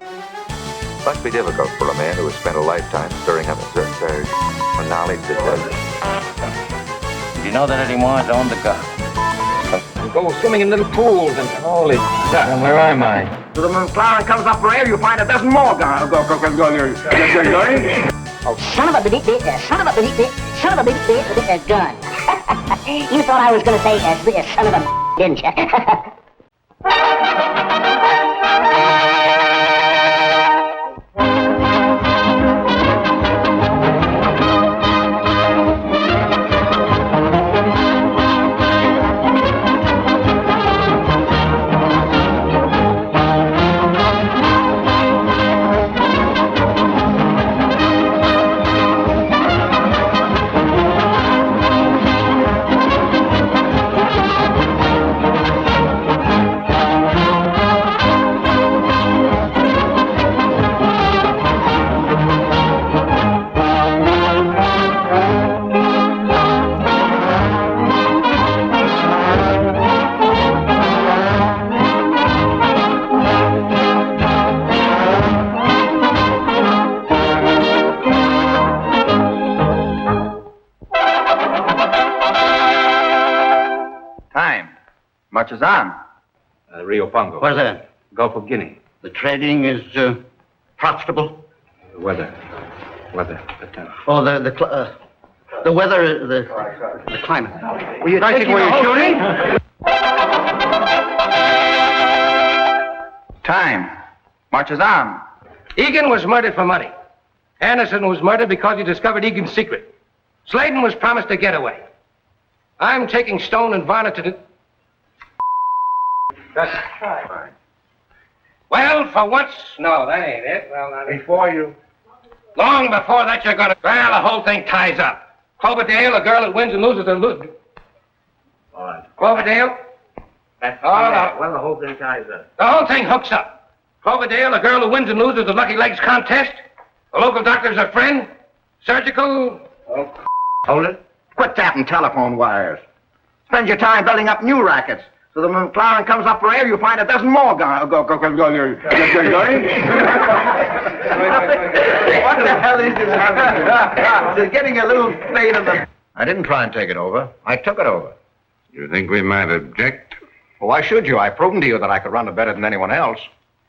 Must be difficult for a man who has spent a lifetime stirring up a certain knowledge that Did you know that Eddie Mars owned the gun? And go swimming in little pools and holy stuff. And where am I? So the McLaren comes up for air, you find a dozen more guns. Oh, son of a bitch, son of a bitch, son of a bitch with a gun. You thought I was going to say son of a didn't you? Much is on. Rio Pongo. Where's that? Gulf of Guinea. The trading is profitable. The weather. Oh, the weather, the climate. Were you taking where you're shooting? Time. March is on. Egan was murdered for money. Anderson was murdered because he discovered Egan's secret. Sladen was promised a getaway. I'm taking Stone and Varner to the... That's right. Well, for once... No, that ain't it. Well, not Before you... Long before that, you're gonna... Well, the whole thing ties up. Cloverdale, a girl that wins and loses All right. Cloverdale? That's no. Well, the whole thing ties up. The whole thing hooks up. Cloverdale, a girl who wins and loses the Lucky Legs contest. The local doctor's a friend. Surgical... Oh, hold it. Quit tapping telephone wires. Spend your time building up new rackets. So the McLaren comes up for air, you find a dozen more guns. What the hell is this? They're getting a little fade in the... I didn't try and take it over. I took it over. You think we might object? Well, why should you? I've proven to you that I could run it better than anyone else.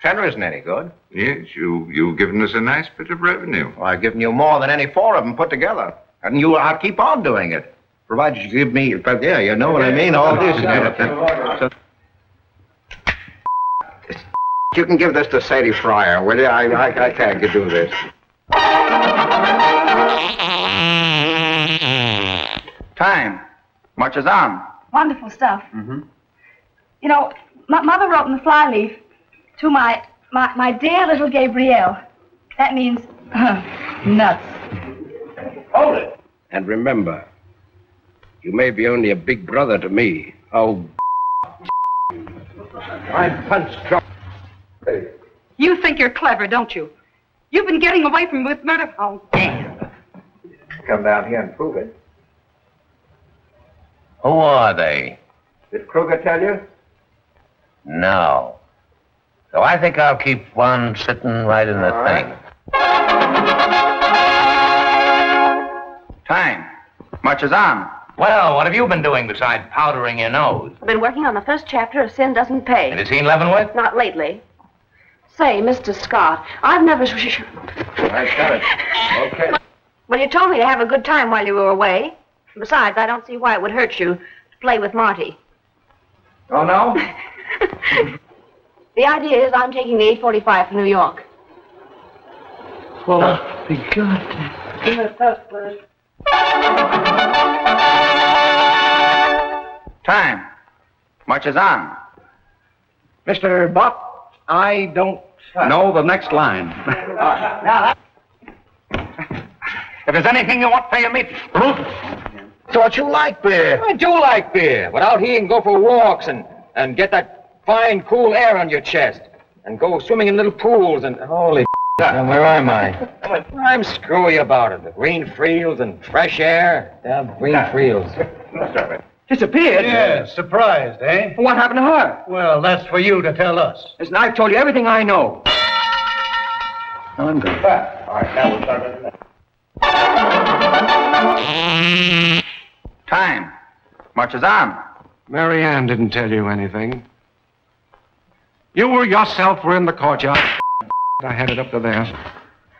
Fender isn't any good. Yes, you've given us a nice bit of revenue. Well, I've given you more than any four of them put together. And I'll keep on doing it. Provided you give me, but yeah, you know what I mean? All this. You can give this to Sadie Fryer, will you? I can't do this. Time. Much is on. Wonderful stuff. Mm-hmm. You know, Mother wrote in the flyleaf to my dear little Gabrielle. That means nuts. Hold it. And remember, you may be only a big brother to me. Oh, I punched drop. You think you're clever, don't you? You've been getting away from me with murder. Oh, damn. Come down here and prove it. Who are they? Did Kruger tell you? No. So I think I'll keep one sitting right in the thing. Time. Much is on. Well, what have you been doing besides powdering your nose? I've been working on the first chapter of Sin Doesn't Pay. Have you seen Leavenworth? Not lately. Say, Mr. Scott, I've never... I got it. Okay. Well, you told me to have a good time while you were away. Besides, I don't see why it would hurt you to play with Marty. Oh, no? The idea is I'm taking the 845 for New York. Well, be good. Time. Much is on. Mr. Buck, I don't... No, the next line. If there's anything you want, pay me. Thought you liked beer. I do like beer, but out here you can go for walks and get that fine, cool air on your chest. And go swimming in little pools and holy... And where am I? I'm screwy about it. The green fields and fresh air. Damn green fields. Disappeared? Yeah, surprised, eh? What happened to her? Well, that's for you to tell us. Listen, I've told you everything I know. Well, I'm good. All right, now we'll start. Time. Marches on. Mary Ann didn't tell you anything. You yourself were in the courtyard. I headed up to there.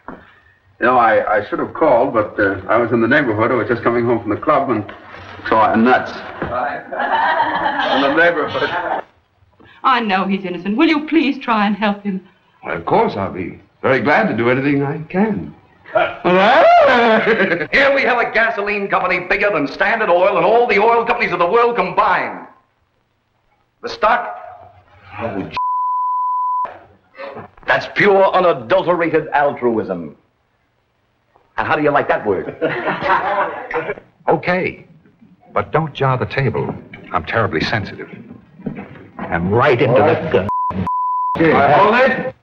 You know, I should have called, but I was in the neighborhood. I was just coming home from the club and saw a nuts. In the neighborhood. I know he's innocent. Will you please try and help him? Well, of course, I'll be very glad to do anything I can. Here we have a gasoline company bigger than Standard Oil and all the oil companies of the world combined. The stock? Oh, that's pure, unadulterated altruism. And how do you like that word? Okay, but don't jar the table. I'm terribly sensitive. I'm right into the... Hold it.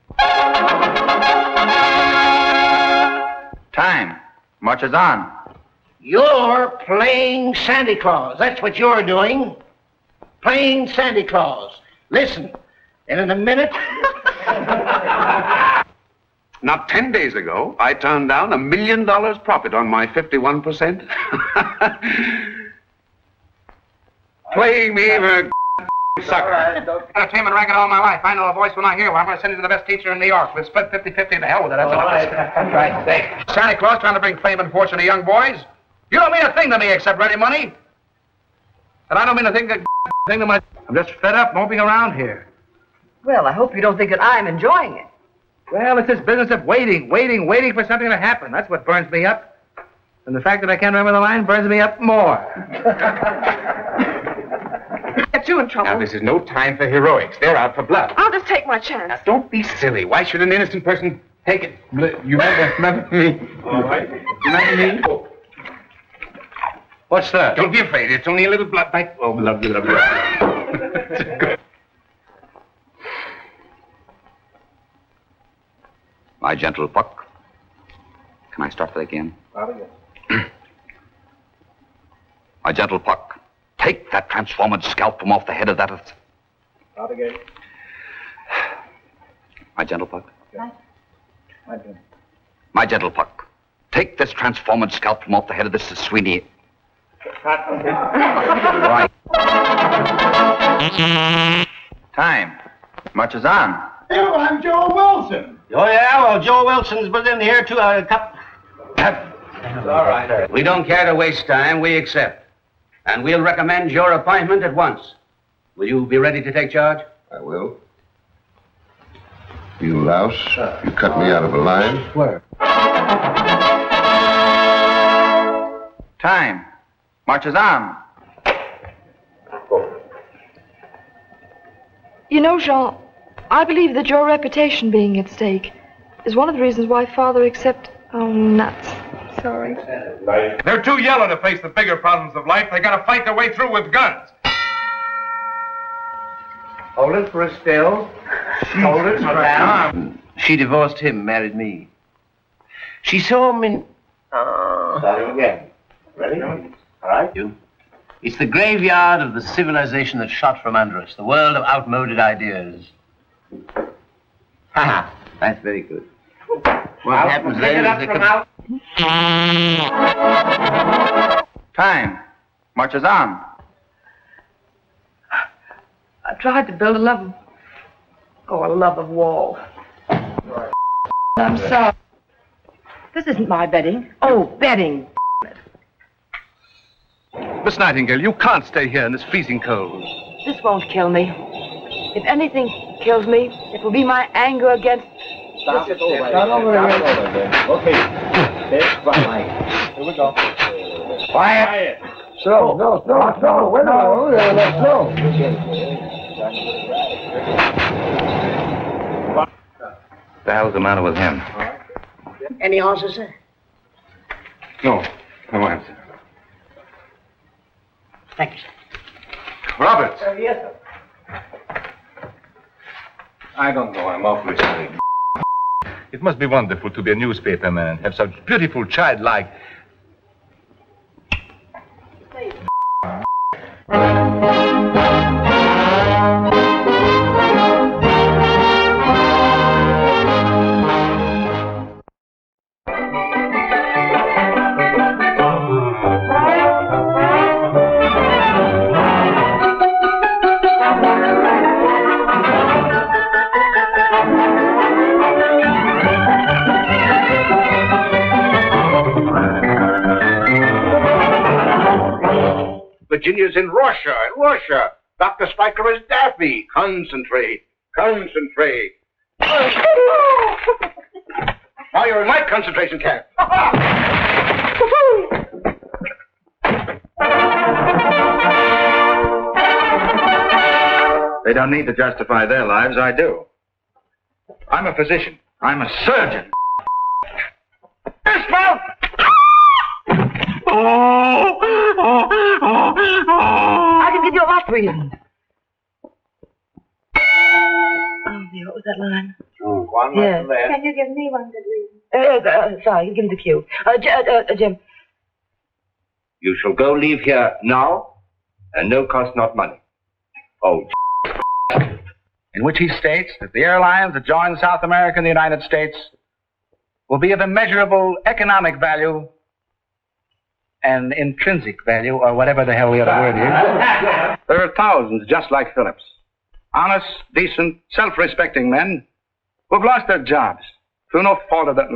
Time. Marches on. You're playing Santa Claus. That's what you're doing. Playing Santa Claus. Listen, and in a minute... Not 10 days ago, I turned down $1 million profit on my 51%. Playing me for a sucker. Entertainment racket all my life. I know a voice when I hear one. I'm going to send you to the best teacher in New York. We'll split 50-50 and the hell with it. That's all. That's right. Say, Santa Claus trying to bring fame and fortune to young boys. You don't mean a thing to me except ready money. And I don't mean a thing to my... I'm just fed up moping around here. Well, I hope you don't think that I'm enjoying it. Well, it's this business of waiting for something to happen. That's what burns me up. And the fact that I can't remember the line burns me up more. Get you in trouble. Now, this is no time for heroics. They're out for blood. I'll just take my chance. Now, don't be silly. Why should an innocent person take it? You remember me? All right. Remember me? What's that? Don't be afraid. It's only a little blood bite. Oh, lovely. My gentle Puck. Can I start that again? My gentle Puck, take that transformed scalp from off the head of that... Start again. My gentle Puck. My gentle Puck, take this transformed scalp from off the head of this Sweeney... Right. Time. Marches on. Oh, I'm Joe Wilson. Oh, yeah? Well, Joe Wilson's been in here, too. A cup... All right. We don't care to waste time. We accept. And we'll recommend your appointment at once. Will you be ready to take charge? I will. You louse. You cut me out of a line. Where? Time. Marches on. You know, Jean, I believe that your reputation being at stake is one of the reasons why Father accepted... Oh, nuts. Sorry. They're too yellow to face the bigger problems of life. They gotta fight their way through with guns. Hold it for a still. Hold it for down. She divorced him, married me. She saw him in... Starting again. Ready? All right, you. It's the graveyard of the civilization that shot from under us, the world of outmoded ideas. Ha! That's very good. What happens then is Time. Marches on. I tried to build a love of wall. I'm sorry. This isn't my bedding. Oh, bedding. Miss Nightingale, you can't stay here in this freezing cold. This won't kill me. If anything kills me, it will be my anger against... Start over again. Okay. Here we go. Quiet. Slow. No. Wait a minute. Slow. The hell's the matter with him? Any answers, sir? No answer. Thank you, sir. Roberts. Yes, sir. I don't know. I'm awfully sorry. It must be wonderful to be a newspaperman and have such beautiful childlike... is in Russia, Dr. Stryker is Daffy. Concentrate. Now you're in my concentration camp. They don't need to justify their lives, I do. I'm a physician. I'm a surgeon. Dismount! I can give you a lot of reasons. Oh, dear, what was that line? One Yes. left. Can you give me one good reason? Sorry, you give him the cue. Jim. You shall go leave here now, and no cost, not money. Oh, In which he states that the airlines that join South America and the United States will be of immeasurable economic value and intrinsic value, or whatever the hell the other word is. There are thousands just like Phillips. Honest, decent, self-respecting men who've lost their jobs through no fault of that.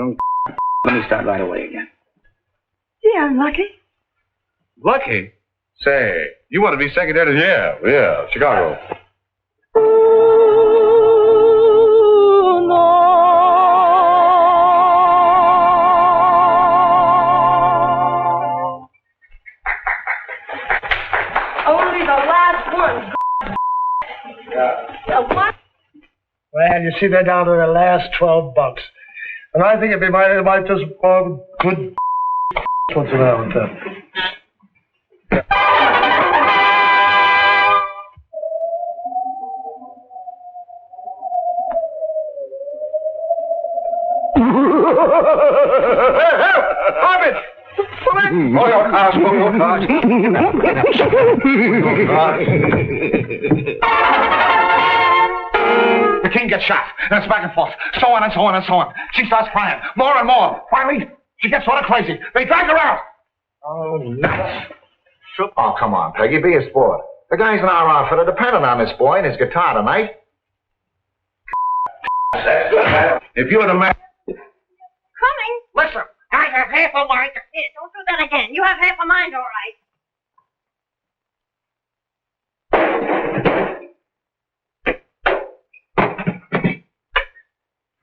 Let me start right away again. Gee, I'm lucky. Lucky? Say, you want to be secretary? Yeah, Chicago. Only the last one. What? Well, you see, they're down to their last $12. And I think it'd be might just good once in a while. Harvard! Move your cars. The king gets shot, and it's back and forth, so on and so on and so on. She starts crying, more and more. Finally, she gets sort of crazy. They drag her out. Oh, nuts. Oh, come on, Peggy, be a sport. The guys in our outfit are dependent on this boy and his guitar tonight. If you were the man... Coming. Listen, I have half a mind. Here, don't do that again. You have half a mind, all right.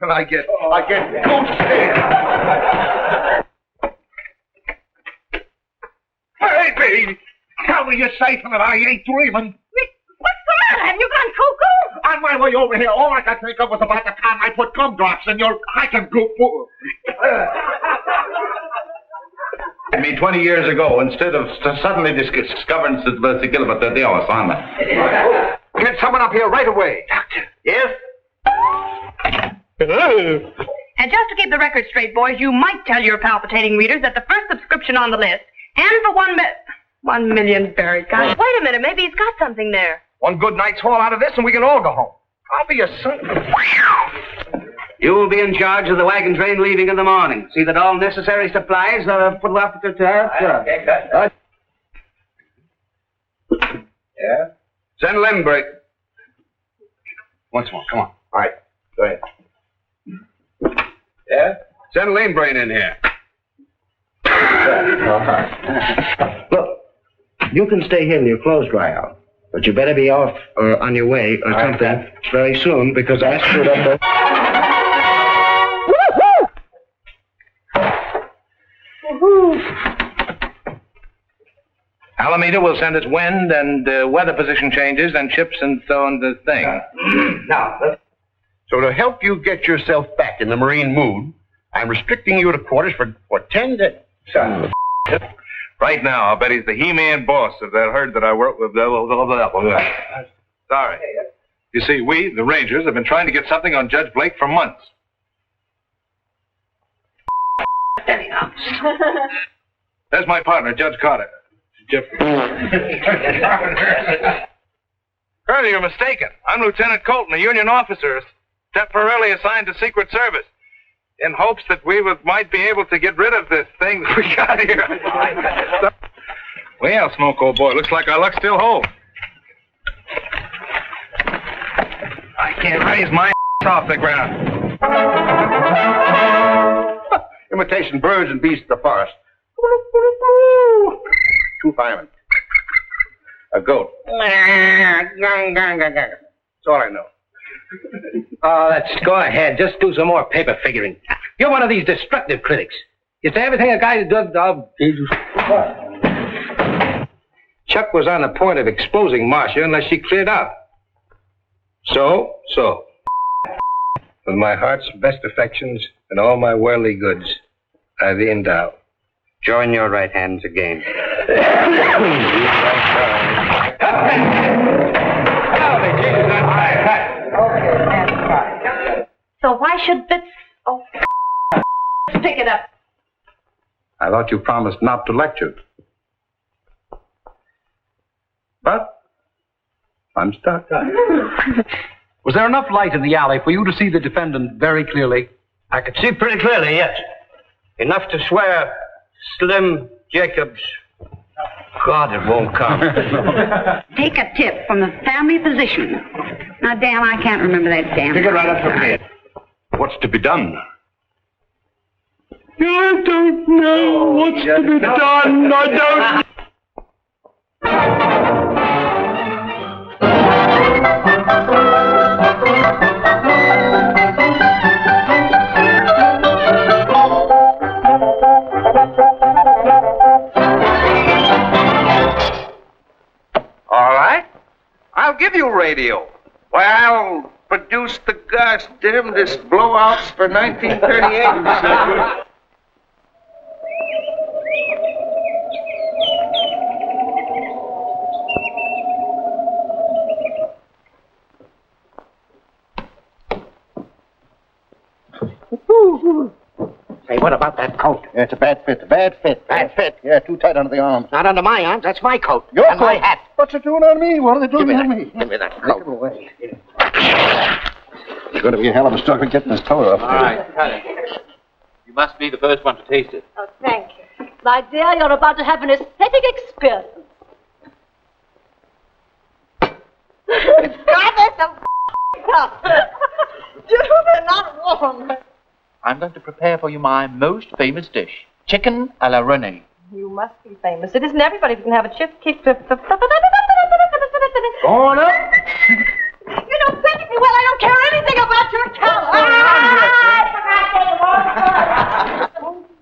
And I get goose scared. Baby, tell me you're safe and that I ain't dreaming. What's the matter? Have you gone cuckoo? On my way over here, all I could think of was about the time I put gumdrops in your hiking group. I mean, 20 years ago, instead of suddenly discovering the Gilbert, the assignment. Get someone up here right away. Doctor. Yes? And just to keep the record straight, boys, you might tell your palpitating readers that the first subscription on the list, and for 1 million buried. Gosh, wait a minute, maybe he's got something there. One good night's haul out of this and we can all go home. I'll be a son. you will be in charge of the wagon train leaving in the morning. See that all necessary supplies are put up to Yeah? Send Lindbergh. Once more, come on. All right, go ahead. Yeah? Send Lindbergh in here. Look, you can stay here till your clothes dry out. But you better be off or on your way or something very soon because I screwed up the... Alameda will send us wind and weather position changes and chips and so on the thing. So to help you get yourself back in the Marine mood, I'm restricting you to quarters for 10 days. Right now, I'll bet he's the He-Man boss of that herd that I work with. Sorry. You see, we, the Rangers, have been trying to get something on Judge Blake for months. There's my partner, Judge Carter. Jeffrey. Colonel, you're mistaken. I'm Lieutenant Colton, a Union officer temporarily assigned to Secret Service, in hopes that we might be able to get rid of this thing that we got here. Well, Smoke, old boy, looks like our luck still holds. I can't raise my off the ground. Imitation birds and beasts of the forest. Two firemen. A goat. That's all I know. Oh, go ahead. Just do some more paper figuring. You're one of these destructive critics. You say everything a guy does. Chuck was on the point of exposing Marcia unless she cleared out. So. With my heart's best affections and all my worldly goods, I thee endow. Join your right hands again. So why should Fitz... Oh, pick it up. I thought you promised not to lecture. But I'm stuck. Was there enough light in the alley for you to see the defendant very clearly? I could see pretty clearly, yes. Enough to swear Slim Jacobs. God, it won't come. Take a tip from the family physician. Now, damn, I can't remember that damn. Take it right up from here. What's to be done? I don't know what's to be done. I don't... All right. I'll give you radio. Why, I'll produce the gosh damnedest blowouts for 1938. Hey, what about that coat? Yeah, it's a bad fit. Bad fit. Yeah, too tight under the arms. Not under my arms. That's my coat. Your and my coat? hat. What's it doing on me? What are they doing on me? Give me that coat. Take it away. It's going to be a hell of a struggle getting this color off. All right, cut it. You must be the first one to taste it. Oh, thank you. My dear, you're about to have an aesthetic experience. God, that's a stuff. They're not warm. I'm going to prepare for you my most famous dish, chicken a la Renee. You must be famous. It isn't everybody who can have a chip kick. Going up? You know perfectly well I don't care anything about your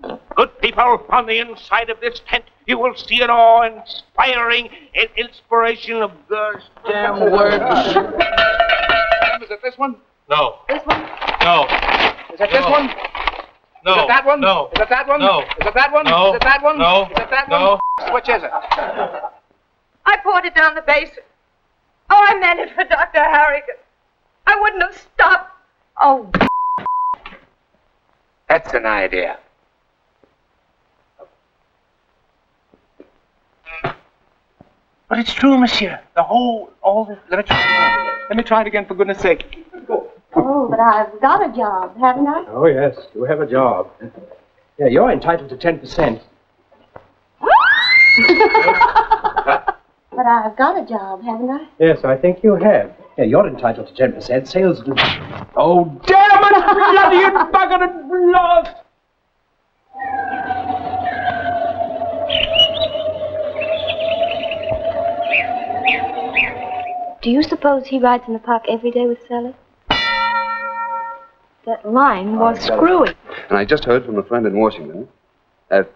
talent. Good people, on the inside of this tent, you will see an awe-inspiring inspiration of gosh damn words. Is it this one? No. This one? No. Is it this one? No. Is it that one? No. Is it that one? No. Is it that one? No. Is it that one? No. Is it that No. one? Which is it? I poured it down the basin. Oh, I meant it for Dr. Harrigan. I wouldn't have stopped. Oh. That's an idea. But it's true, monsieur. All the... Let me try it again, for goodness sake. Oh, but I've got a job, haven't I? Oh, yes, you have a job. Yeah, you're entitled to 10%. But I've got a job, haven't I? Yes, I think you have. Yeah, you're entitled to 10%. Sales... Oh, damn it! Bloody buggered blood! Do you suppose he rides in the park every day with Sally? That line was screwy. And I just heard from a friend in Washington that,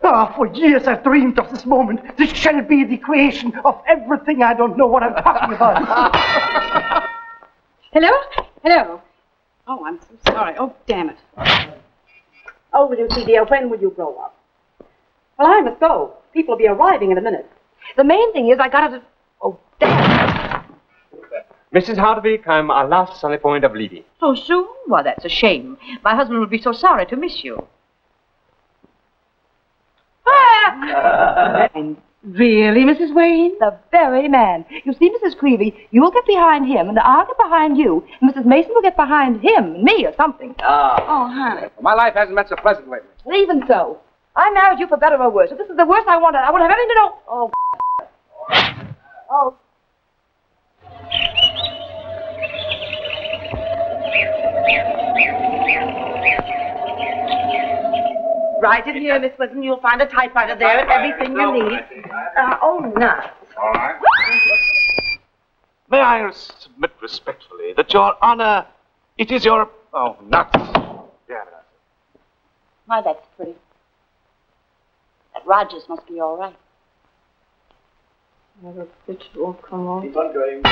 Oh, for years I've dreamed of this moment. This shall be the creation of everything I don't know what I'm talking about. Hello? Hello. Oh, I'm so sorry. Oh, damn it. Oh, Lucy, dear, when will you grow up? Well, I must go. People will be arriving in a minute. The main thing is I gotta... Oh, damn. Mrs. Hardwick, I'm at last on the point of leaving. So soon? Why, that's a shame. My husband will be so sorry to miss you. And really, Mrs. Wayne? The very man. You see, Mrs. Creevy, you'll get behind him, and I'll get behind you, and Mrs. Mason will get behind him and me or something. Oh, honey. My life hasn't been so pleasant lately. Even so. I married you for better or worse. If this is the worst I want have anything to know. Oh. Oh. Right write it here, Miss Wilson. You'll find a typewriter there and everything you need. Oh, nuts. All right. May I submit respectfully that Your Honor, it is your... Oh, nuts. Yeah. Why, that's pretty. That Rogers must be all right. Never bitch won't come on. Keep on going.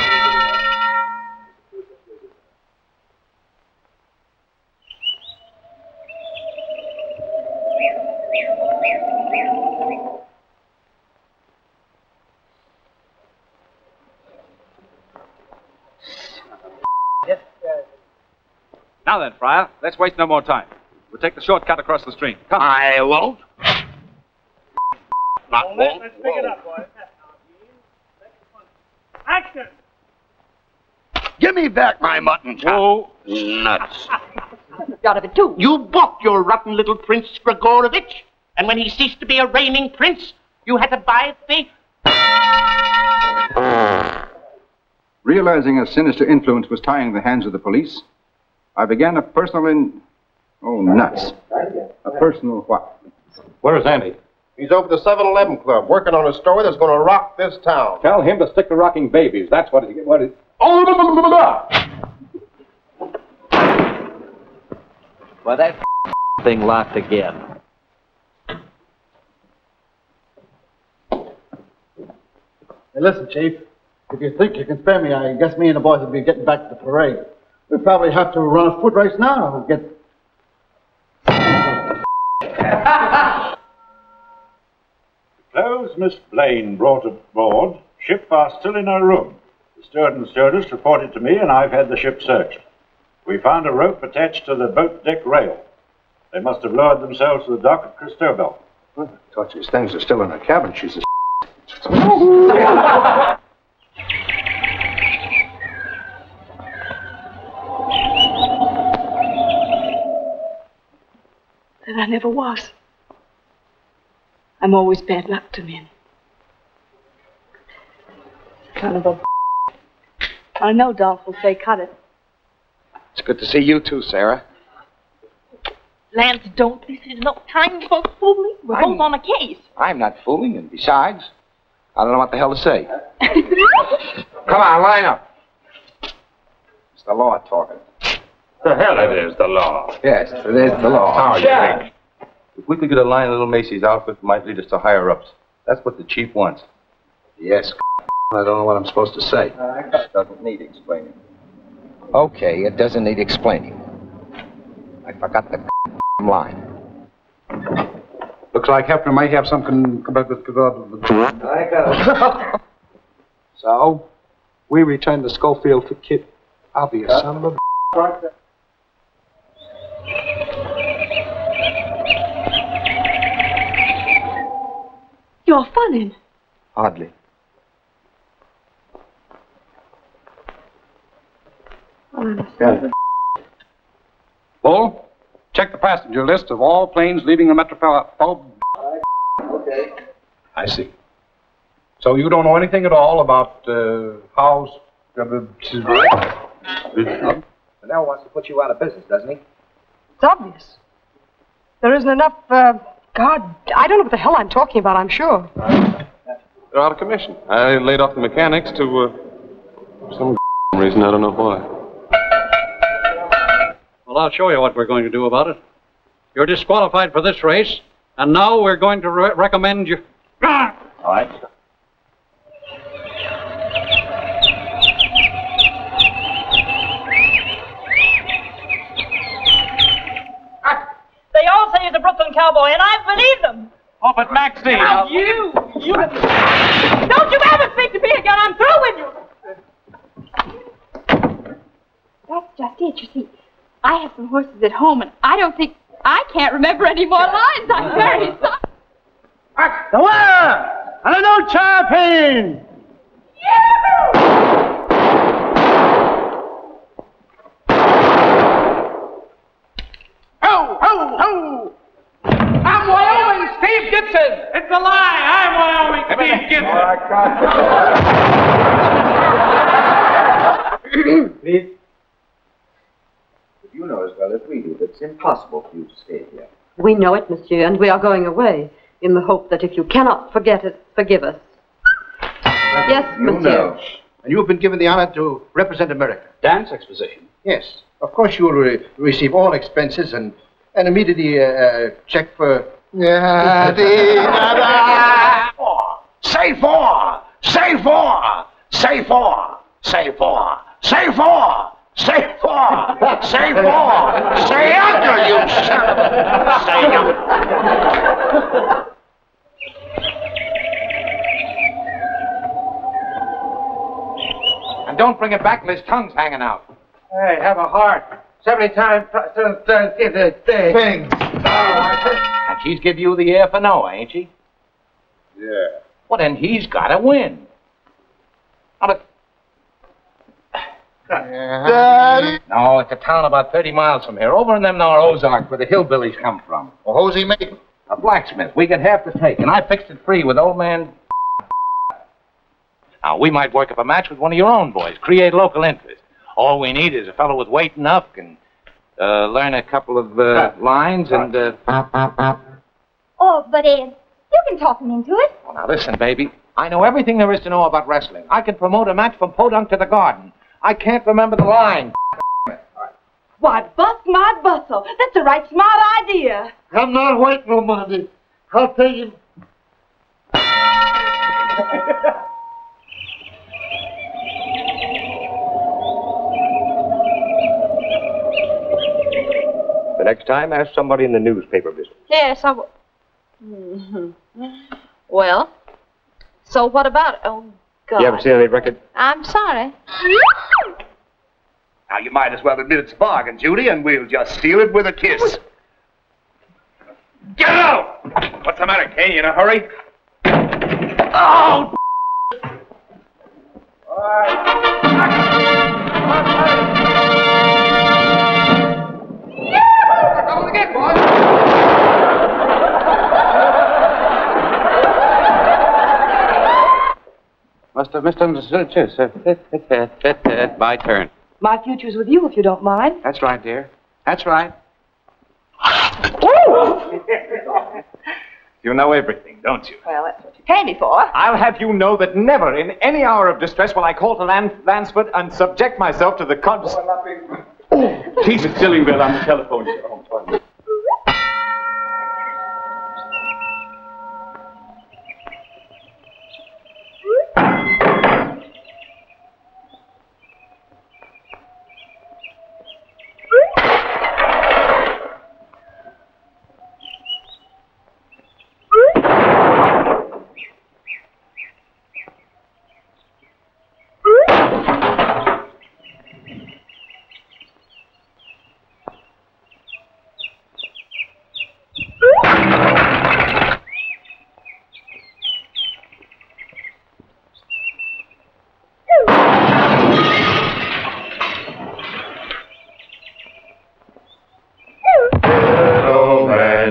Now then, Friar, let's waste no more time. We'll take the shortcut across the stream. Come. I won't. Not won't. Let's pick it up, boys. Action! Give me back my mutton chop. Oh, nuts. Out of it, too. You bought your rotten little Prince Grigorovich, and when he ceased to be a reigning prince, you had to buy the... Realizing a sinister influence was tying the hands of the police, I began a personal Oh, nuts. A personal what? Where's Andy? He's over the 7-Eleven Club, working on a story that's going to rock this town. Tell him to stick to rocking babies. That's what it... Well, that thing locked again. Hey, listen, Chief. If you think you can spare me, I guess me and the boys will be getting back to the parade. We probably have to run a foot race now and get... Clothes Miss Blaine brought aboard, ship are still in her room. The steward and stewardess reported to me, and I've had the ship searched. We found a rope attached to the boat deck rail. They must have lowered themselves to the dock at Cristobal. I thought these things are still in her cabin. She's a... That I never was. I'm always bad luck to men. Kind of a... I know Dolph will say cut it. It's good to see you too, Sarah. Lance, don't. This is no time for fooling. We're both on a case. I'm not fooling, and besides, I don't know what the hell to say. Come on, line up. It's the law talking. The hell it is, the law. Yes, it is the law. How you think? If we could get a line of little Macy's outfit, it might lead us to higher ups. That's what the chief wants. Yes, I don't know what I'm supposed to say. Doesn't need explaining. Okay, it doesn't need explaining. I forgot the line. Looks like Hefner might have something about the... I got it. So, we return to Schofield for Kit. I'll be a son of a... You're funning. Hardly. Bull, check the passenger list of all planes leaving the metropolitan... Okay. I see. So you don't know anything at all about how's... Fennell wants to put you out of business, doesn't he? It's obvious. There isn't enough, God, I don't know what the hell I'm talking about, I'm sure. They're out of commission. I laid off the mechanics to, some reason, I don't know why. Well, I'll show you what we're going to do about it. You're disqualified for this race, and now we're going to recommend you... All right. They all say he's a Brooklyn cowboy, and I believe them. Oh, but Maxie... Now, you... Don't you ever speak to me again. I'm through with you. That's just it, you see. I have some horses at home, and I don't think... I can't remember any more lines. I'm very sorry. The winner! And a new champion! Ho, ho, ho! I'm Wyoming Steve Gibson! It's a lie! I'm Wyoming Steve Gibson! Please. You know as well as we do that it's impossible for you to stay here. We know it, monsieur, and we are going away in the hope that if you cannot forget it, forgive us. Yes, You monsieur. know. And you have been given the honor to represent America. Dance exposition. Yes. Of course, you will receive all expenses and immediately check for... Say four! Say four! Say four! Say four! Say four! Say four! Say four! Say under, you son of a... Say under. And don't bring it back till his tongue's hanging out. Hey, have a heart. 70 times... Thing. And she's give you the air for no, ain't she? Yeah. Well, then he's got to win. No, it's a town about 30 miles from here, over in them there Ozarks where the hillbillies come from. Well, who's he making? A blacksmith. We get half the take, and I fixed it free with old man... Now, we might work up a match with one of your own boys, create local interest. All we need is a fellow with weight enough can learn a couple of lines and... Oh, but Ed, you can talk him into it. Well, now, listen, baby. I know everything there is to know about wrestling. I can promote a match from Podunk to the Garden. I can't remember the line. Why, bust my bustle. That's a right smart idea. I'm not waiting no money. I'll take him. The next time, ask somebody in the newspaper business. Yes, I will. Mm-hmm. Well, so what about it? Oh, God. You haven't seen any record? I'm sorry. Now, you might as well admit it's a bargain, Judy, and we'll just seal it with a kiss. Get out! What's the matter, Kay? You in a hurry? Oh! Come again, boy. Must have misunderstood you, sir. My turn. My future's with you, if you don't mind. That's right, dear. That's right. You know everything, don't you? Well, that's what you pay me for. I'll have you know that never in any hour of distress will I call to Lansford and subject myself to the Chief Stillingville on the telephone. Oh, sorry.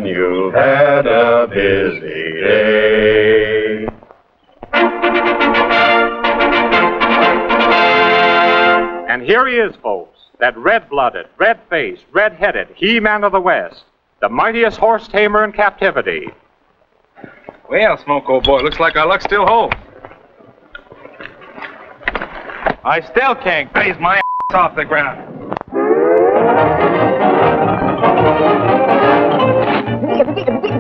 You've had a busy day. And here he is, folks, that red-blooded, red-faced, red-headed He-Man of the West, the mightiest horse tamer in captivity. Well, Smoke, old boy, looks like our luck still holds. I still can't raise my ass off the ground.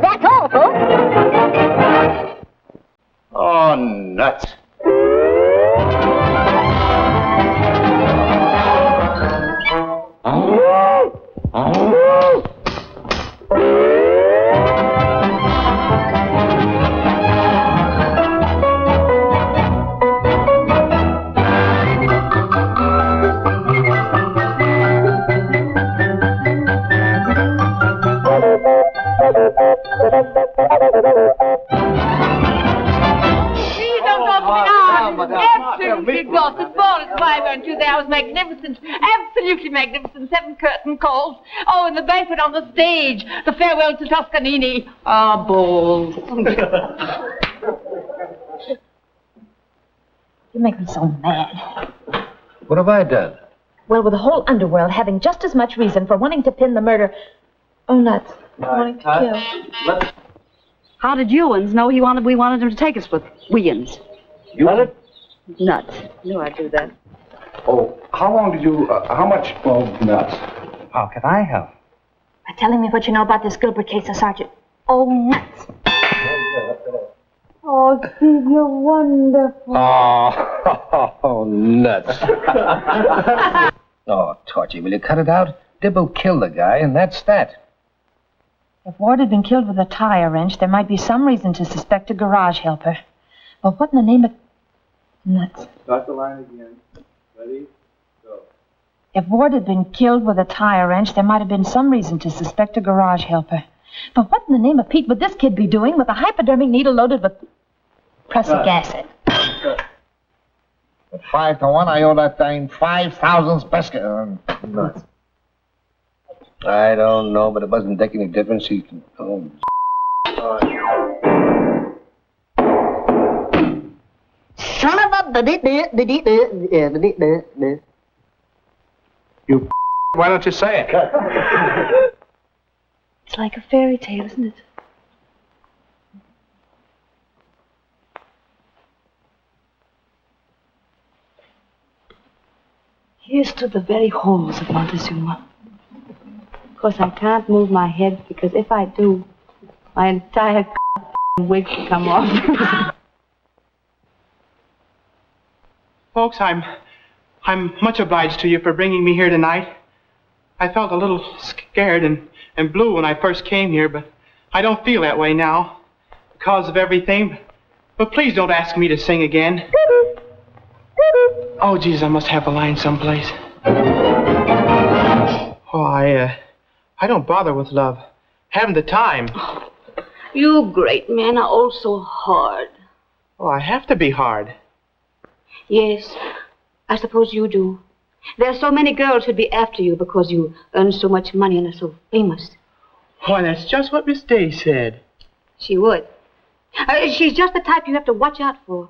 That's all, folks. Oh, nuts. Absolutely exhausted. Ball at 5 on Tuesday. I was magnificent. Absolutely magnificent. 7 curtain calls. Oh, and the banquet on the stage. The farewell to Toscanini. Ah, balls. You make me so mad. What have I done? Well, with the whole underworld having just as much reason for wanting to pin the murder... Oh, nuts. Wanting to kill. How did Ewins know we wanted him to take us with Williams? You had it? Nuts. Knew I'd do that. Oh, how long did you, how much? Oh, nuts. How can I help? By telling me what you know about this Gilbert case, Sergeant. Oh, nuts. Oh, Steve, you're wonderful. Oh, nuts. Oh, Torchy, will you cut it out? Dibble killed the guy, and that's that. If Ward had been killed with a tire wrench, there might be some reason to suspect a garage helper. But what in the name of... nuts. Start the line again. Ready? Go. If Ward had been killed with a tire wrench, there might have been some reason to suspect a garage helper. But what in the name of Pete would this kid be doing with a hypodermic needle loaded with prussic acid? At 5 to 1, I owe that dame 5,000 biscuit. Nuts. I don't know, but it doesn't make any difference. He can... Oh, Son of a... You why don't you say it? It's like a fairy tale, isn't it? Here's to the very halls of Montezuma. Of course, I can't move my head, because if I do, my entire wig will come off. Folks, I'm much obliged to you for bringing me here tonight. I felt a little scared and blue when I first came here, but I don't feel that way now because of everything. But please don't ask me to sing again. Oh, Jesus, I must have a line someplace. Oh, I don't bother with love. Haven't the time. You great men are all so hard. Oh, I have to be hard. Yes, I suppose you do. There are so many girls who'd be after you because you earn so much money and are so famous. Why, that's just what Miss Day said. She would. She's just the type you have to watch out for.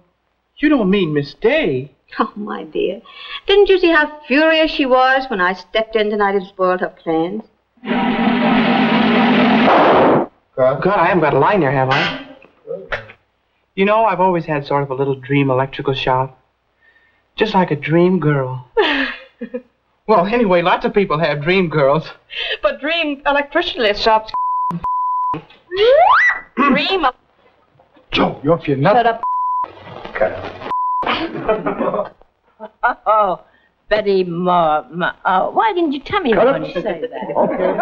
You don't mean Miss Day? Oh, my dear. Didn't you see how furious she was when I stepped in tonight and spoiled her plans? God, I haven't got a line there, have I? You know, I've always had sort of a little dream electrical shop. Just like a dream girl. Well, anyway, lots of people have dream girls. But dream electrician shops. Dream of... Joe, you're off your nut. Shut up. Oh, Betty Moore. Why didn't you tell me you were going to say that? Okay.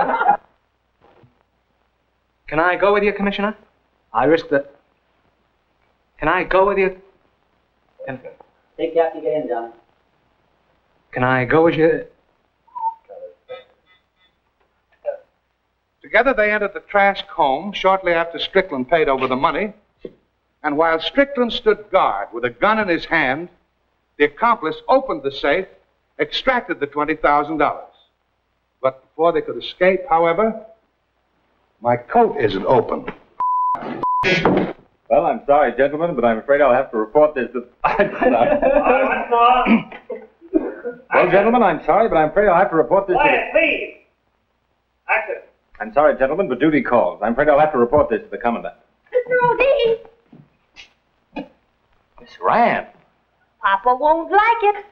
Can I go with you, Commissioner? I risk that. Can I go with you? Take you out to get in, Johnny. Can I go with you? Together they entered the trash comb shortly after Strickland paid over the money. And while Strickland stood guard with a gun in his hand, the accomplice opened the safe, extracted the $20,000. But before they could escape, however, my coat isn't open. Well, I'm sorry, gentlemen, but I'm afraid I'll have to report this to... Well, gentlemen, I'm sorry, but I'm afraid I'll have to report this Quiet, please. Action. I'm sorry, gentlemen, but duty calls. I'm afraid I'll have to report this to the commandant. Mr. O'D. Miss Rand. Papa won't like it.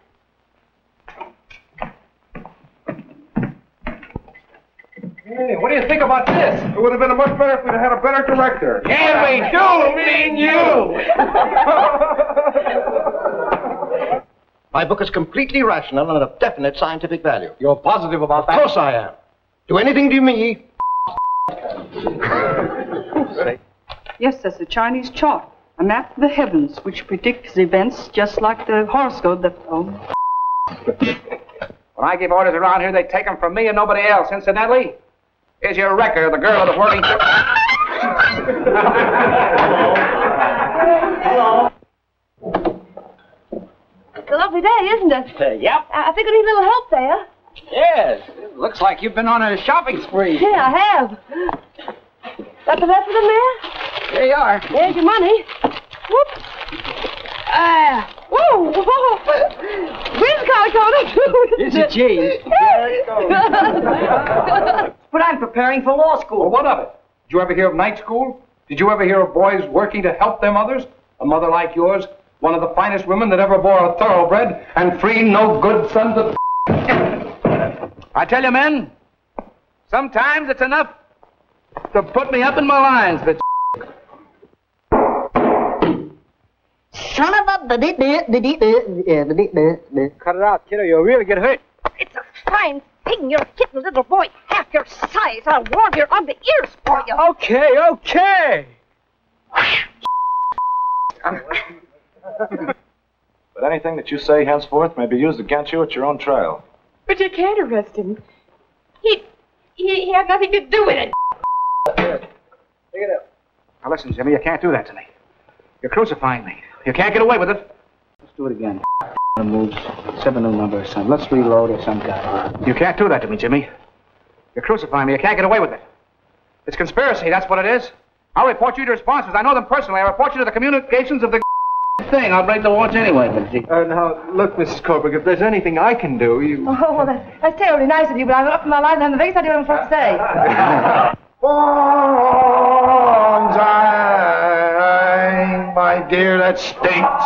Hey, what do you think about this? It would have been much better if we'd had a better director. Yeah, we do, me and you. My book is completely rational and of definite scientific value. You're positive about that? Of course I am. Do anything to me. Yes, that's the Chinese chart. A map of the heavens which predicts events just like the horoscope that... Oh. When I give orders around here, they take them from me and nobody else. Incidentally, here's your record of the girl of the whirling... It's a lovely day, isn't it? Yep. I think I need a little help there. Yes. Looks like you've been on a shopping spree. Yeah, I have. Got the rest of them there? Here you are. There's your money. Whoops. Whoa, whoa. Where's the color code? Here's your change. There it goes. But I'm preparing for law school. Well, what of it? Did you ever hear of night school? Did you ever hear of boys working to help their mothers? A mother like yours, one of the finest women that ever bore a thoroughbred, and three no good sons of... I tell you, men, sometimes it's enough to put me up in my lines, but... Son of a... Cut it out, kiddo. You'll really get hurt. It's a fine thing. You're a kitten little boy, half your size. I'll warm your ugly ears for you. Okay. But anything that you say henceforth may be used against you at your own trial. But you can't arrest him. He had nothing to do with it. Take it up. Now listen, Jimmy, you can't do that to me. You're crucifying me. You can't get away with it. Let's do it again. Moves 7 new number or something. Let's reload or some guy. You can't do that to me, Jimmy. You're crucifying me. You can't get away with it. It's conspiracy, that's what it is. I'll report you to sponsors. I know them personally. I'll report you to the communications of the thing. I'll break the watch anyway, but... Now, look, Mrs. Colbert, if there's anything I can do, you... Oh, well, that's terribly nice of you, but I'm up in my line and the biggest idea what I'm supposed to say. Bonsai, my dear, that stinks.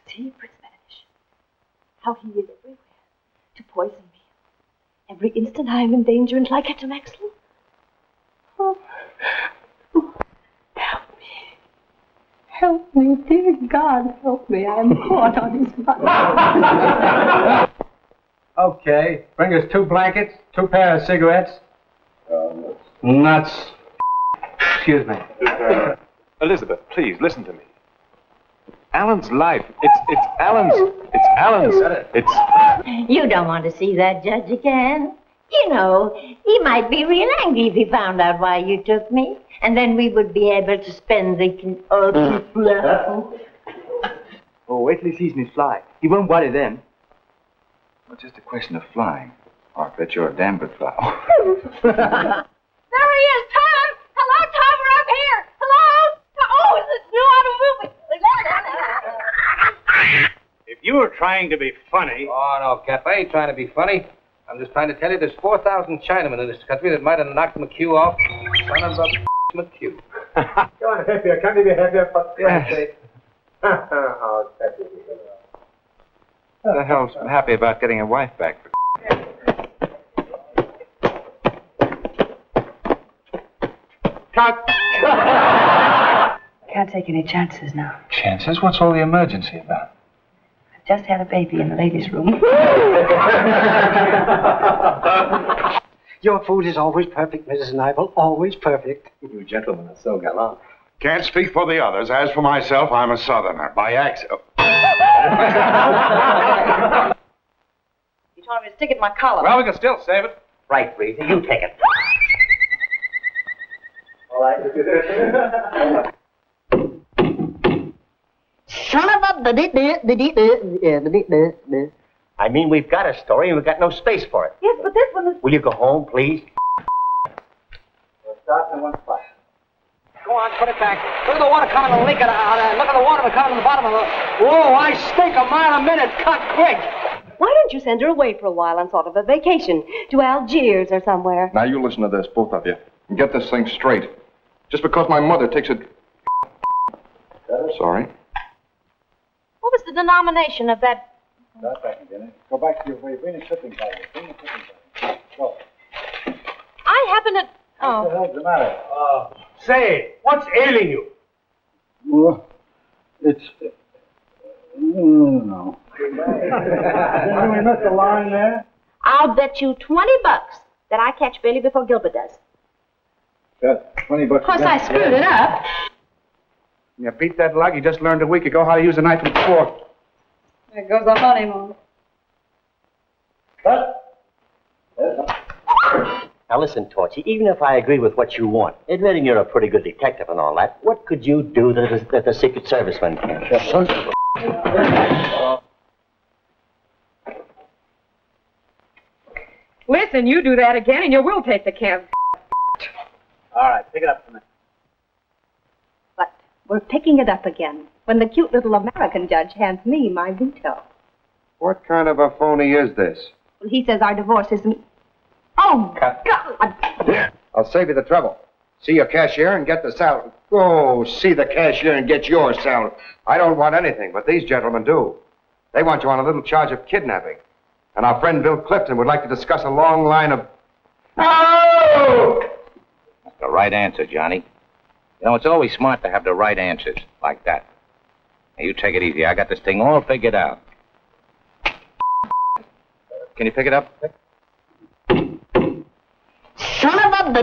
See, Prince Vanish, how he is everywhere to poison me. Every instant I am in danger until I catch him, Axel. Oh. Help me, dear God, help me. I am caught on his mind. Okay, bring us 2 blankets, 2 pair of cigarettes. Nuts. Excuse me. Elizabeth, please, listen to me. Alan's life. It's Alan's. It's... You don't want to see that judge again. You know, he might be real angry if he found out why you took me. And then we would be able to spend the... Oh, wait till he sees me fly. He won't worry then. Well, it's just a question of flying. Oh, I bet you're a damn good flyer. There he is, Tom! Hello, Tom, we're up here! Hello? Oh, it's a new automobile! If you were trying to be funny... Oh, no, Cap, I ain't trying to be funny. I'm just trying to tell you there's 4,000 Chinamen in this country that might have knocked McHugh off. Son of a McHugh. Go on, happier. Can't you be happier? For Christ's sake. Oh, happy. What the hell's happy about getting a wife back? Cut! Can't take any chances now. Chances? What's all the emergency about? I've just had a baby in the ladies' room. Your food is always perfect, Mrs. Nibel. Always perfect. You gentlemen are so gallant. Can't speak for the others. As for myself, I'm a Southerner. By accident. You told me to stick it in my collar. Well, we can still save it. Right, Reed. You take it. All right. Son of a... I mean, we've got a story and we've got no space for it. Yes, but this one is... Will you go home, please? We'll start in one spot. Go on, put it back. Look at the water coming and leaking out there. Look at the water coming in the bottom of the... Whoa, I stink a mile a minute. Cut quick. Why don't you send her away for a while on sort of a vacation to Algiers or somewhere? Now you listen to this, both of you, and get this thing straight. Just because my mother takes it... Sorry. What was the denomination of that? Start back again. Go back to your way. Bring the shipping bag. Go. I happen to... What the hell's the matter? Say, what's ailing you? Well, it's... no. Did we miss the line there? I'll bet you $20 that I catch Billy before Gilbert does. Got $20. Of course, I screwed it up. You beat that lug. You just learned a week ago how to use a knife and fork. There goes the honeymoon. Now listen, Torchy, even if I agree with what you want, admitting you're a pretty good detective and all that, what could you do that the Secret Serviceman can't? Listen, you do that again and you will take the camp. All right, pick it up for me. But we're picking it up again when the cute little American judge hands me my veto. What kind of a phony is this? Well, he says our divorce isn't... Oh, God! I'll save you the trouble. See your cashier and get the salary. Oh, see the cashier and get your salary. I don't want anything, but these gentlemen do. They want you on a little charge of kidnapping. And our friend Bill Clifton would like to discuss a long line of... Oh! That's the right answer, Johnny. You know, it's always smart to have the right answers, like that. Now, you take it easy. I got this thing all figured out. Can you pick it up? Son of a...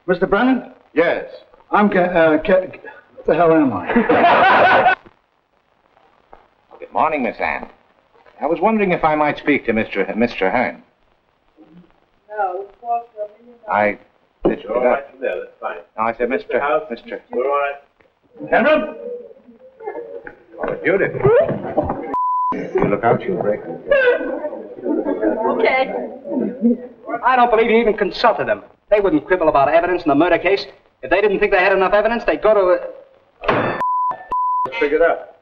Mr. Brennan? Yes. I'm what the hell am I? Good morning, Miss Anne. I was wondering if I might speak to Mr. Hearn. No, I... It's all right from there, that's fine. No, I said Mr. We're all right. Henry? Oh, Judith. You look out, you break. Okay. I don't believe you even consulted them. They wouldn't quibble about evidence in the murder case. If they didn't think they had enough evidence, they'd go to... Figured out.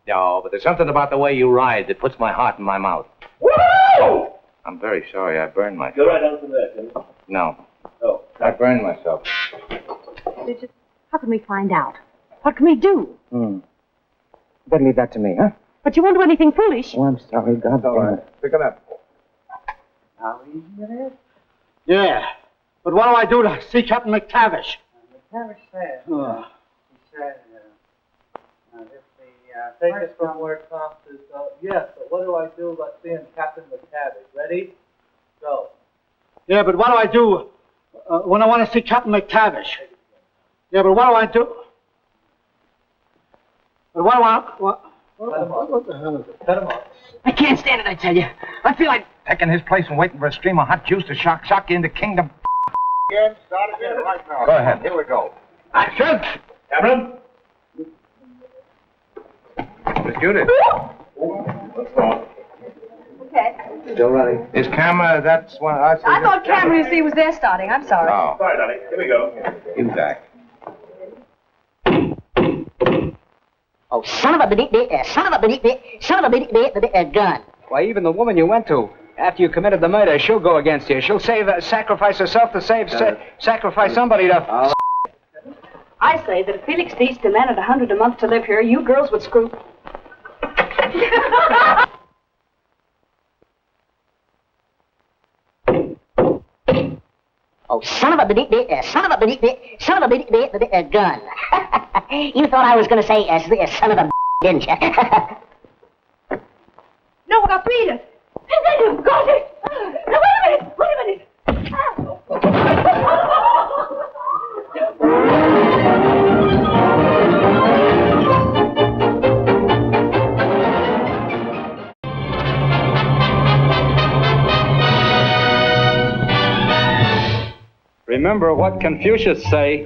No, but there's something about the way you ride that puts my heart in my mouth. Woo! I'm very sorry I burned myself. Go right on from there, Tim. No. Oh. I burned myself. How can we find out? What can we do? Better leave that to me, huh? But you won't do anything foolish. Oh, I'm sorry. God damn it. Pick it up. How easy it is? Yeah. But what do I do to see Captain McTavish? McTavish said, Oh. he said, if the take us from where it comes to, yes, but what do I do about seeing Captain McTavish? Ready? Go. Yeah, but what do I do when I want to see Captain McTavish? Yeah, but what do I do? But what do I... What the hell is it? Cut him off. I can't stand it, I tell you. I feel like... Taking his place and waiting for a stream of hot juice to shock you into kingdom. Again, start again right now. Go ahead. Here we go. Action! Cameron? Miss Judith. Let's go. Okay. Still running. Is camera, that's one... I thought camera, you see, was there starting. I'm sorry. Oh. Sorry, darling. Here we go. You back. Oh, son of a gun. Why, even the woman you went to, after you committed the murder, she'll go against you. She'll sacrifice herself to sacrifice somebody to... I say that if Felix Deese demanded $100 a month to live here, you girls would screw... Oh, son of a gun. You thought I was going to say son of a didn't you? No, I beat it. And then you got it. Now, wait a minute. Remember what Confucius say.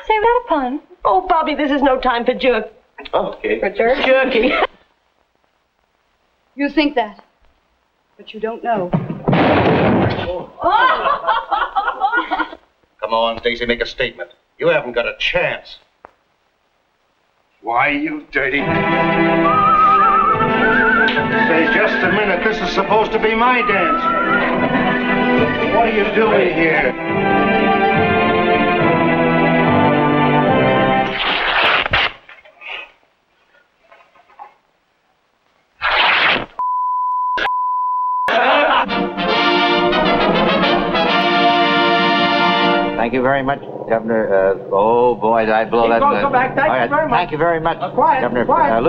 Say, that a pun? Oh, Bobby, this is no time for jerk. Okay. For jerky. You think that, but you don't know. Come on, Stacy, make a statement. You haven't got a chance. Why, you dirty... Say, just a minute. This is supposed to be my dance. What are you doing here? Thank you very much, Governor. Oh, boy, did I blow that. Go back. Thank you very much. Thank you very much, Quiet, Governor. quiet.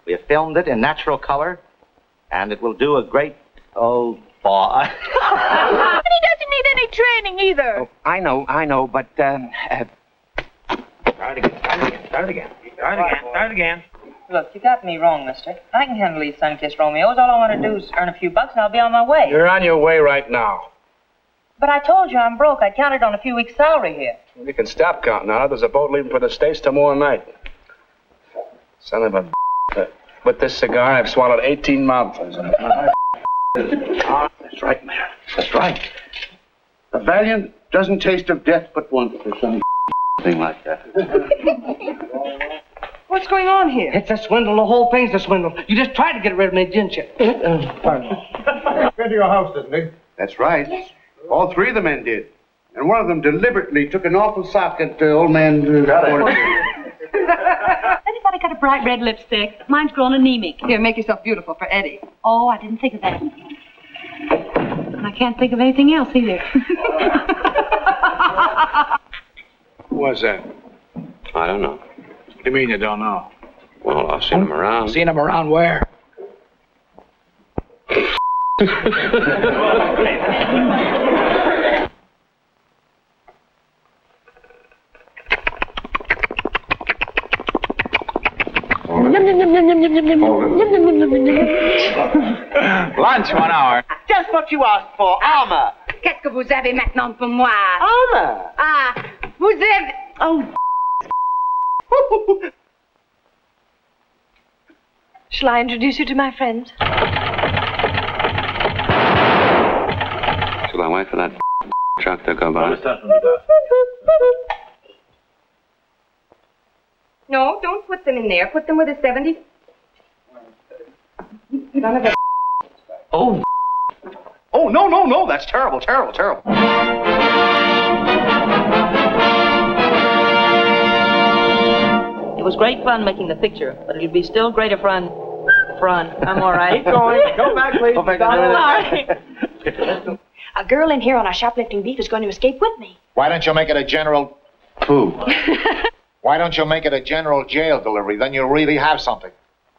We have filmed it in natural color, and it will do a great, for. But he doesn't need any training either. Oh, I know, but, Start it again. Look, you got me wrong, mister. I can handle these sun-kissed Romeos. All I want to do is earn a few bucks and I'll be on my way. You're on your way right now. But I told you I'm broke. I counted on a few weeks' salary here. You can stop counting on it. There's a boat leaving for the States tomorrow night. Son of a with this cigar, I've swallowed 18 mouthfuls. That's right, man. That's right. A valiant doesn't taste of death but once, or some thing like that. What's going on here? It's a swindle. The whole thing's a swindle. You just tried to get rid of me, didn't you? Been to your house, didn't he? That's right. Yes. All three of the men did. And one of them deliberately took an awful sock at the old man's... Anybody got a bright red lipstick? Mine's grown anemic. Here, make yourself beautiful for Eddie. Oh, I didn't think of that. And I can't think of anything else either. Who was that? I don't know. What do you mean you don't know? Well, I've seen him around. Seen him around where? Lunch, 1 hour. Just what you asked for, armor. Qu'est-ce que vous avez maintenant pour moi? Armor. Ah, vous avez... Oh, Shall I introduce you to my friends? Shall I wait for that truck to go by? No, don't put them in there. Put them with a 70. Son of a... Oh. Oh, no. That's terrible. It was great fun making the picture, but it'd be still greater fun. I'm all right. Keep going. Go back, please. Sorry. A girl in here on a shoplifting beat is going to escape with me. Why don't you make it a general... Pooh. Why don't you make it a general jail delivery? Then you'll really have something.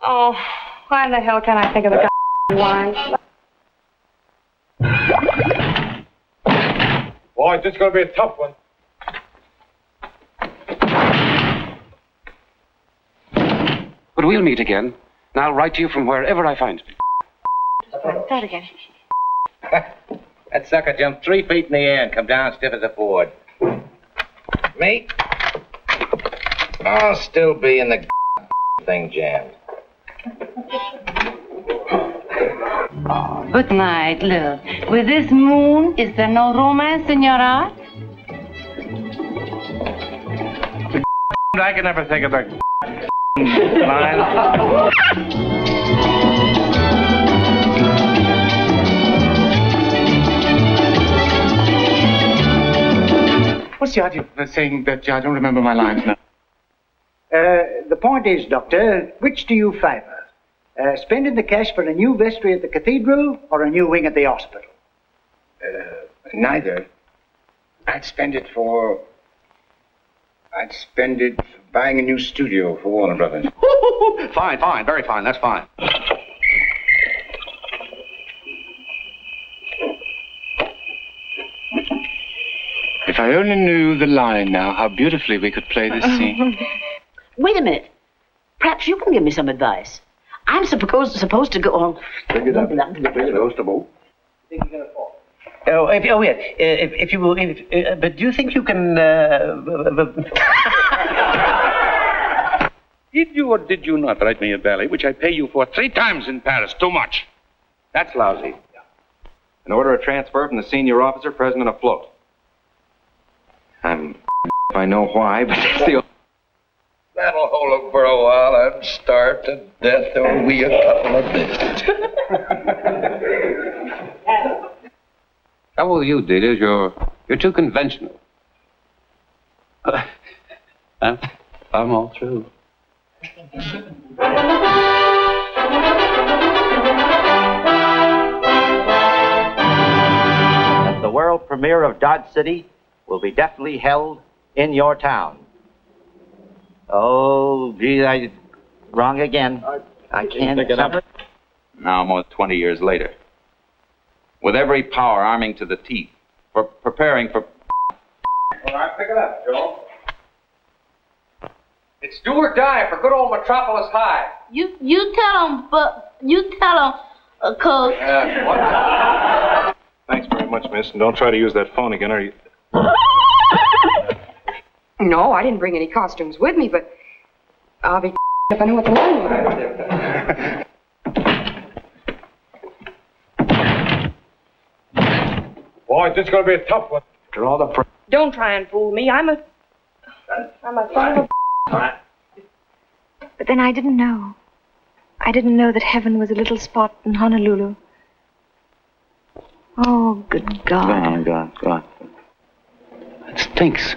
Oh, why the hell can't I think of the line? Boy, this is going to be a tough one. But we'll meet again, and I'll write to you from wherever I find you. That again. That sucker jumped 3 feet in the air and come down stiff as a board. Me? I'll still be in the thing jammed. good night, love. With this moon, is there no romance in your heart? I can never think of the line. What's the idea of saying that I don't remember my lines now? The point is, Doctor, which do you favor? Spending the cash for a new vestry at the cathedral or a new wing at the hospital? Neither. I'd spend it buying a new studio for Warner Brothers. Fine, very fine, that's fine. If I only knew the line now, how beautifully we could play this scene. Wait a minute. Perhaps you can give me some advice. I'm supposed to go on. Bring it up. If you will, but do you think you can, Did you or did you not write me a ballet, which I pay you for 3 times in Paris? Too much. That's lousy. An order of transfer from the senior officer present afloat. If I know why, but it's the... That'll hold them for a while and starve to death or we a couple of biscuits. How will you, Deeders? You're too conventional. I'm all through. The world premiere of Dodge City will be definitely held in your town. Oh, gee, I wrong again. I can't pick it up. Now, almost 20 years later. with every power arming to the teeth, for preparing for... All right, pick it up, Joe. It's do or die for good old Metropolis High. You tell him, Coach. What? Thanks very much, miss, and don't try to use that phone again, or you... No, I didn't bring any costumes with me, but I'll be if I knew what the line was. Boy, this is going to be a tough one. Draw the... Don't try and fool me. I'm a son of a... But then I didn't know. I didn't know that heaven was a little spot in Honolulu. Oh, good God. Go on. It stinks.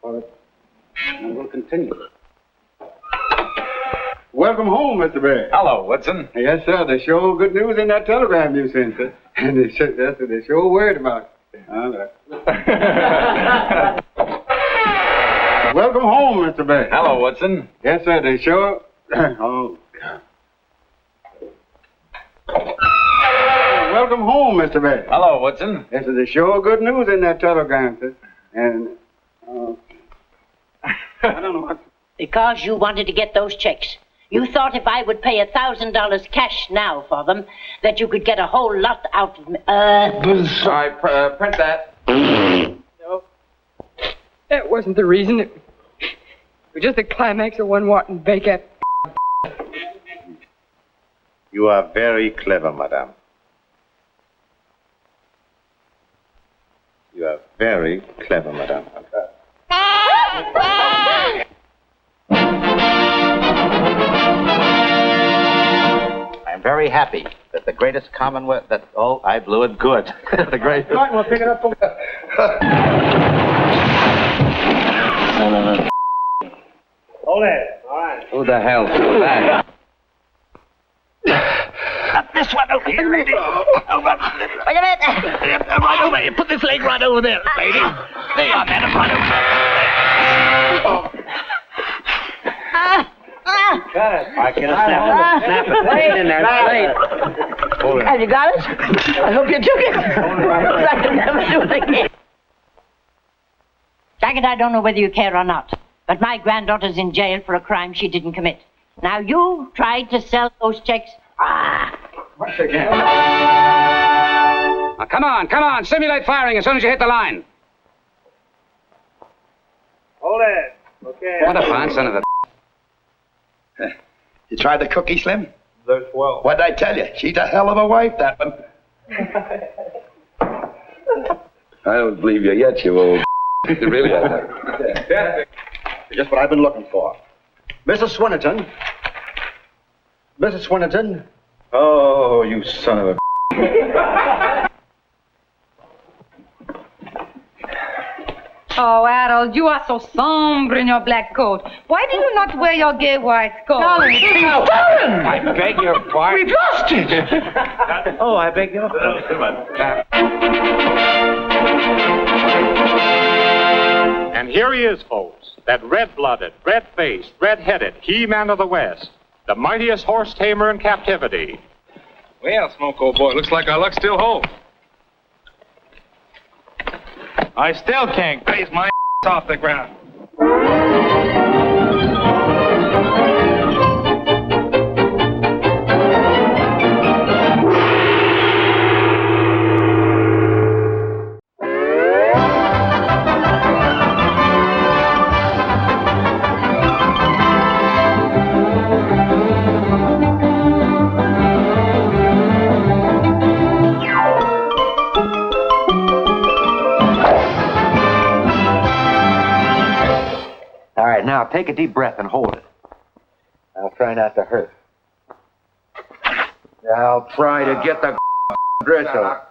And we'll continue. Welcome home, Mr. Barry. Hello, Woodson. Yes, sir. There's sure good news in that telegram you sent, sir. And they sure worried about it. Welcome home, Mr. Barry. Hello, Woodson. Yes, sir. They sure... Oh, God. Welcome home, Mr. Barry. Hello, Woodson. Yes, sir. There's sure good news in that telegram, sir. And... I don't know what... Because you wanted to get those checks. You thought if I would pay $1,000 cash now for them, that you could get a whole lot out of me. All right, print that. No. That wasn't the reason. It was just the climax of one rotten bake-up. You are very clever, madame. You are very clever, madame. I'm very happy that the greatest commonwealth that... Oh, I blew it good. The great... All right, we'll pick it up. No. Hold it. All right. Who the hell threw that? This one over here, lady. Over. Wait a minute. Right over here. Put this leg right over there, lady. There you are, madam. Right over there. Got it. I can snap it. Snap it. Put it in there. Hold it. Have you got it? I hope you took it. I can never do it again. Jacket, I don't know whether you care or not, but my granddaughter's in jail for a crime she didn't commit. Now, you tried to sell those checks. Once again. Now, come on. Simulate firing as soon as you hit the line. Hold it. Okay. What a fine son of a... You tried the cookie, Slim? They're swell. What'd I tell you? She's a hell of a wife, that one. I don't believe you yet, you old... You really are. Just what I've been looking for. Mrs. Swinnerton. Mrs. Swinnerton. Oh, you son of a... Oh, Harold, you are so somber in your black coat. Why do you not wear your gay white coat? I beg your pardon. We've lost it. Oh, I beg your pardon. And here he is, folks, that red-blooded, red-faced, red-headed he-man of the West, the mightiest horse tamer in captivity. Well, Smoke, old boy, looks like our luck still holds. I still can't raise my off the ground. Now, take a deep breath and hold it. I'll try not to hurt. I'll try to get the dress off.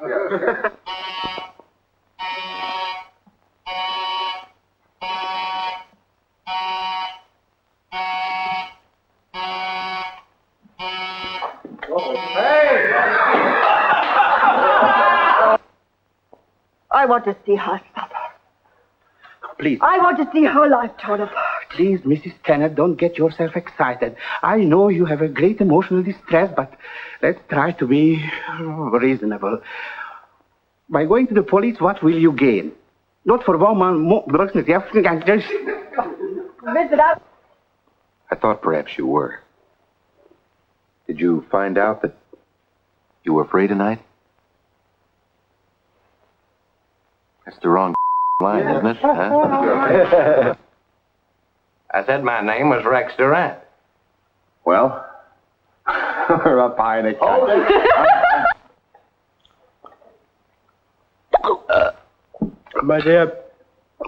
I want to see her suffer. Please. I want to see her life torn apart. Please, Mrs. Tanner, don't get yourself excited. I know you have a great emotional distress, but let's try to be reasonable. By going to the police, what will you gain? Not for woman, drugs, I thought perhaps you were. Did you find out that you were free tonight? That's the wrong line, isn't it? Huh? I said my name was Rex Durant. Well, we're up high in a My dear,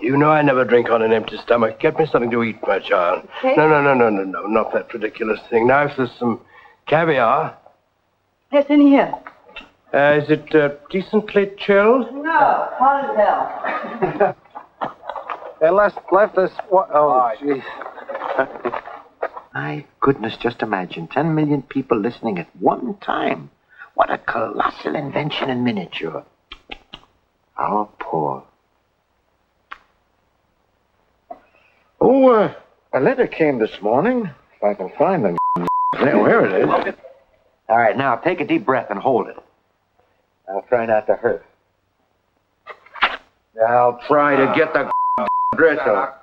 you know I never drink on an empty stomach. Get me something to eat, my child. Okay. No, not that ridiculous thing. Now, if there's some caviar, Yes, in here. is it decently chilled? No, hot as hell. They left us. What? Oh, jeez. My goodness, just imagine 10 million people listening at one time. What a colossal invention in miniature. How poor. Oh, a letter came this morning. If I can find them. Where it is. All right, now take a deep breath and hold it. I'll try not to hurt. I'll try to get the dress off.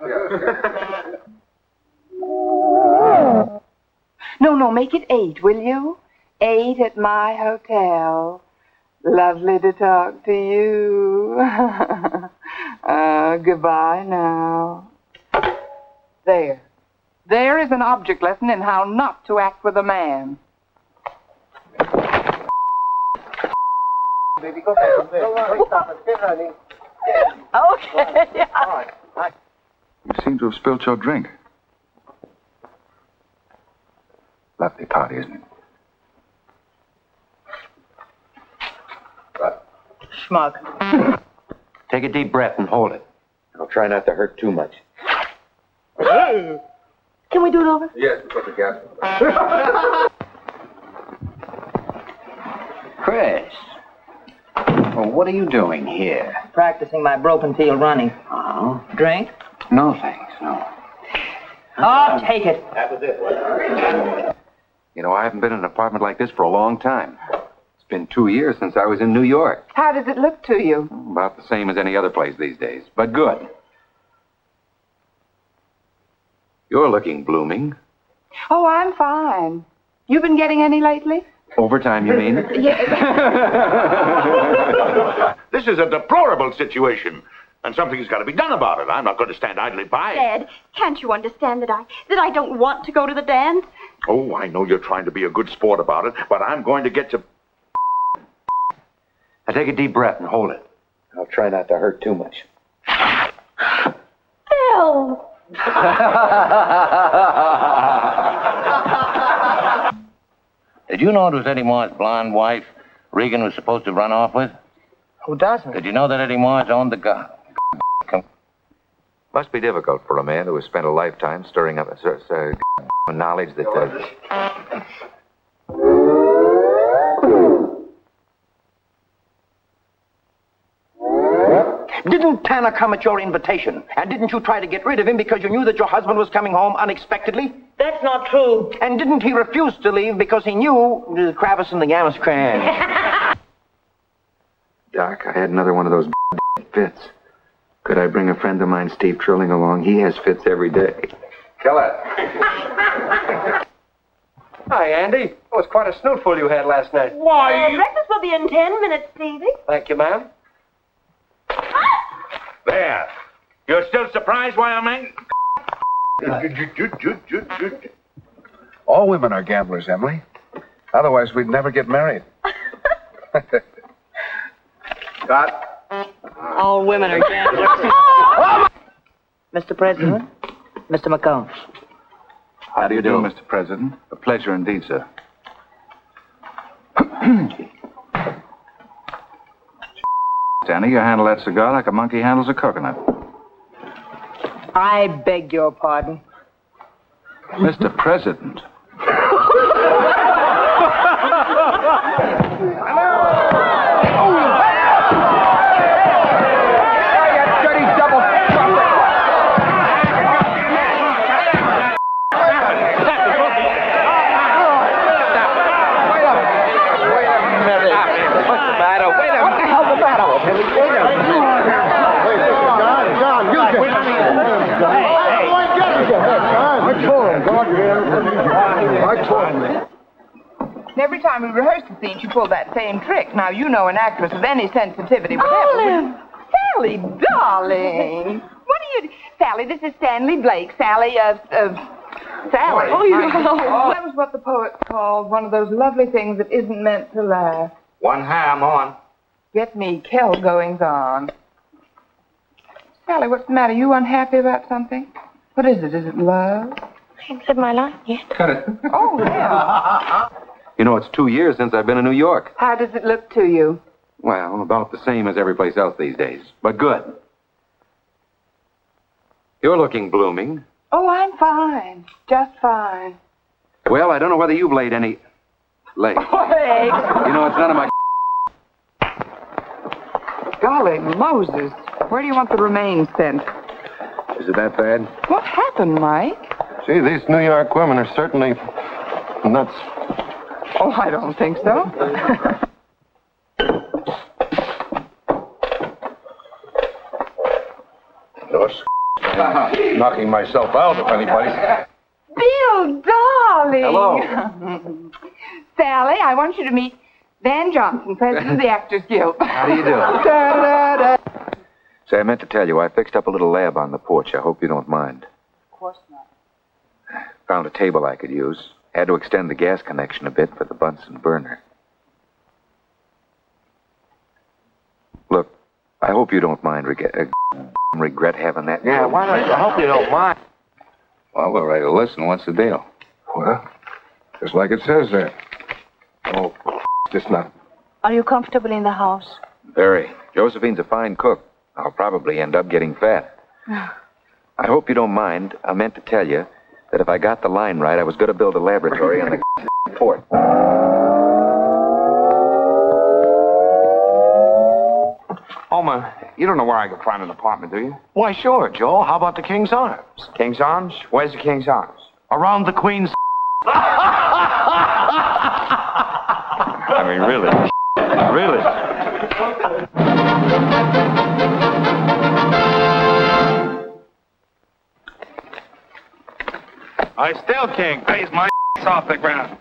No, make it 8, will you? 8 at my hotel. Lovely to talk to you. Goodbye now. There. There is an object lesson in how not to act with a man. Baby, go back from there. Okay. All right. You seem to have spilt your drink. Lovely party, isn't it? Schmuck. Take a deep breath and hold it. I'll try not to hurt too much. Can we do it over? Yes, put the gas. Chris. Well, what are you doing here? Practicing my broken field running. Oh? Drink? No, thanks, no. Oh, take it. That was it. You know, I haven't been in an apartment like this for a long time. It's been 2 years since I was in New York. How does it look to you? About the same as any other place these days, but good. You're looking blooming. Oh, I'm fine. You been getting any lately? Overtime, you mean? This is a deplorable situation, and something's got to be done about it. I'm not going to stand idly by. Dad, can't you understand that I don't want to go to the dance? Oh, I know you're trying to be a good sport about it, but I'm going to get you... Now take a deep breath and hold it. I'll try not to hurt too much. Phil! Did you know it was Eddie Moore's blonde wife Regan was supposed to run off with? Who doesn't? Did you know that Eddie Moore's owned the Must be difficult for a man who has spent a lifetime stirring up knowledge that... Didn't Tanner come at your invitation? And didn't you try to get rid of him because you knew that your husband was coming home unexpectedly? That's not true. And didn't he refuse to leave because he knew the crevice in the Amistran? Doc, I had another one of those fits. Could I bring a friend of mine, Steve Trilling, along? He has fits every day. Kill it. Hi, Andy. It was quite a snootful you had last night. Why? Breakfast will be in 10 minutes, Stevie. Thank you, ma'am. There. You're still surprised, Wyoming? All women are gamblers, Emily. Otherwise, we'd never get married. Scott? All women are gamblers. Mr. President, Mr. McComb. How do you do, Mr. President? A pleasure indeed, sir. Danny, you handle that cigar like a monkey handles a coconut. I beg your pardon. Mr. President. every time we rehearsed the scene, she pulled that same trick. Now, you know an actress of any sensitivity would have... Sally, darling. What are you... Sally, this is Stanley Blake. Sally, Sally. Oh, you know. That was what the poet called one of those lovely things that isn't meant to last. One high, I'm on. Get me Kel goings on. Sally, what's the matter? You unhappy about something? What is it? Is it love? I haven't said my line yet. Cut it. Oh, yeah. You know, it's 2 years since I've been in New York. How does it look to you? Well, about the same as every place else these days, but good. You're looking blooming. Oh, I'm fine. Just fine. Well, I don't know whether you've laid any... Legs. Legs? You know, it's none of my... Golly, Moses. Where do you want the remains sent? Is it that bad? What happened, Mike? Gee, these New York women are certainly nuts. Oh, I don't think so. Knocking myself out, if anybody. Bill, darling. Hello. Sally, I want you to meet Van Johnson, president of the Actors Guild. How do you do? Da-da-da. Say, I meant to tell you, I fixed up a little lab on the porch. I hope you don't mind. Of course not. Found a table I could use. Had to extend the gas connection a bit for the Bunsen burner. Look, I hope you don't mind regret having that. Yeah, why not? I hope you don't mind. Well, we're ready to listen. What's the deal? Well, just like it says there. Oh, just not. Are you comfortable in the house? Very. Josephine's a fine cook. I'll probably end up getting fat. I hope you don't mind. I meant to tell you that if I got the line right, I was going to build a laboratory on the port. Homer, you don't know where I could find an apartment, do you? Why, sure, Joe. How about the King's Arms? King's Arms? Where's the King's Arms? Around the Queen's... I mean, really. Really. I still can't raise my off the ground.